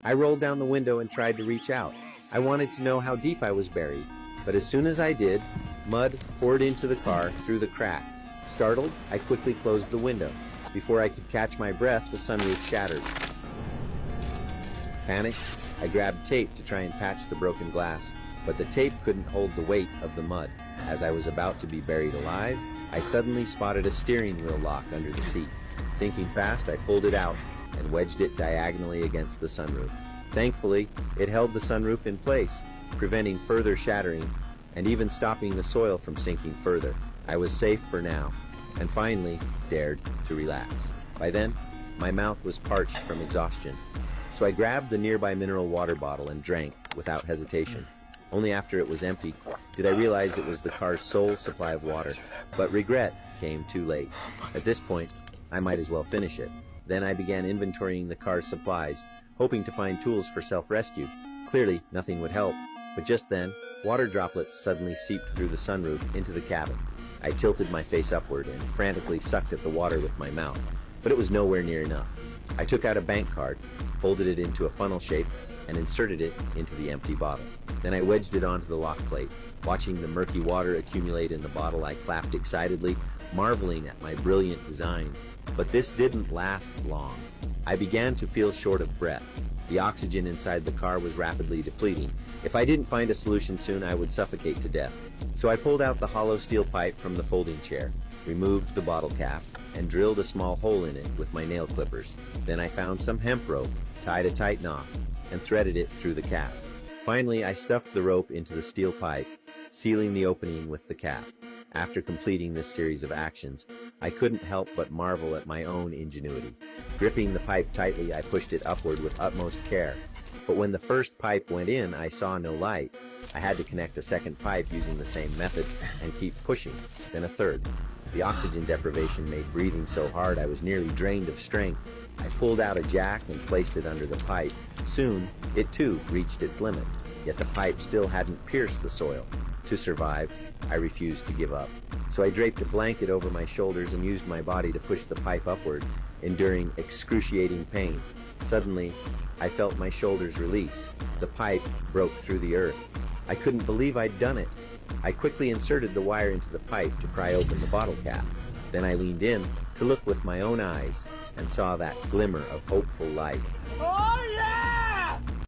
I rolled down the window and tried to reach out. I wanted to know how deep I was buried, but as soon as I did, mud poured into the car through the crack. Startled, I quickly closed the window. Before I could catch my breath, the sunroof shattered. Panicked, I grabbed tape to try and patch the broken glass, but the tape couldn't hold the weight of the mud. As I was about to be buried alive, I suddenly spotted a steering wheel lock under the seat. Thinking fast, I pulled it out and wedged it diagonally against the sunroof. Thankfully, it held the sunroof in place, preventing further shattering and even stopping the soil from sinking further. I was safe for now, and finally dared to relax. By then, my mouth was parched from exhaustion, so I grabbed the nearby mineral water bottle and drank without hesitation. Only after it was empty did I realize it was the car's sole supply of water, but regret came too late. At this point, I might as well finish it. Then I began inventorying the car's supplies, hoping to find tools for self-rescue. Clearly, nothing would help, but just then, water droplets suddenly seeped through the sunroof into the cabin. I tilted my face upward and frantically sucked at the water with my mouth, but it was nowhere near enough. I took out a bank card, folded it into a funnel shape, and inserted it into the empty bottle. Then I wedged it onto the lock plate. Watching the murky water accumulate in the bottle, I clapped excitedly, marveling at my brilliant design. But this didn't last long. I began to feel short of breath. The oxygen inside the car was rapidly depleting. If I didn't find a solution soon, I would suffocate to death. So I pulled out the hollow steel pipe from the folding chair, removed the bottle cap, and drilled a small hole in it with my nail clippers. Then I found some hemp rope, tied a tight knot, and threaded it through the cap. Finally, I stuffed the rope into the steel pipe, sealing the opening with the cap. After completing this series of actions, I couldn't help but marvel at my own ingenuity. Gripping the pipe tightly, I pushed it upward with utmost care. But when the first pipe went in, I saw no light. I had to connect a second pipe using the same method and keep pushing, then a third. The oxygen deprivation made breathing so hard I was nearly drained of strength. I pulled out a jack and placed it under the pipe. Soon, it too reached its limit, yet the pipe still hadn't pierced the soil. To survive, I refused to give up. So I draped a blanket over my shoulders and used my body to push the pipe upward, enduring excruciating pain. Suddenly, I felt my shoulders release. The pipe broke through the earth. I couldn't believe I'd done it. I quickly inserted the wire into the pipe to pry open the bottle cap. Then I leaned in to look with my own eyes and saw that glimmer of hopeful light. Oh, yeah!